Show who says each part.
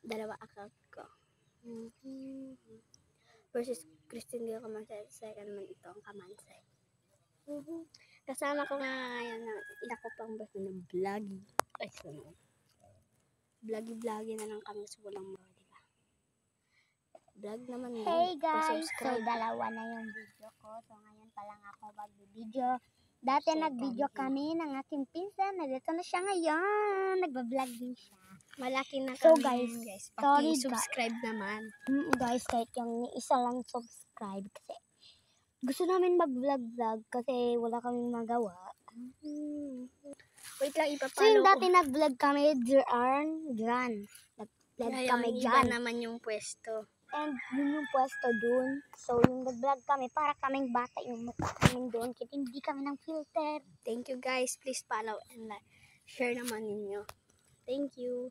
Speaker 1: dalawa account ko. Versus Christine Dio Kamansay, second naman ito ang Kamansay. Kasama ko nga ngayon ng isa ko pang basta ng vloggy. Ay, sunod. Vloggy na lang kami sa walang mga, diba? Vlog naman yun.
Speaker 2: Hey guys, so dalawa na yung video ko. So ngayon pa lang ako mag-video. Dati nag-video kami ng aking pinsan. Nandito na siya ngayon. Nagba-vlog din siya.
Speaker 1: Malaki na
Speaker 2: so
Speaker 1: kami,
Speaker 2: guys.
Speaker 1: Paki-subscribe naman.
Speaker 2: Guys, kahit yung isa lang subscribe kasi gusto namin mag-vlog kasi wala kaming magawa.
Speaker 1: Wait lang, ipapalo
Speaker 2: so yung dati
Speaker 1: ko.
Speaker 2: nag-vlog kami, Nag-vlog kami
Speaker 1: Iba
Speaker 2: dyan.
Speaker 1: naman yung pwesto.
Speaker 2: And yun yung pwesto dun. So yung nag-vlog kami, para kaming bata yung mukha kaming doon. Kasi hindi kami ng filter.
Speaker 1: Thank you guys. Please follow and like. Share naman ninyo. Thank you.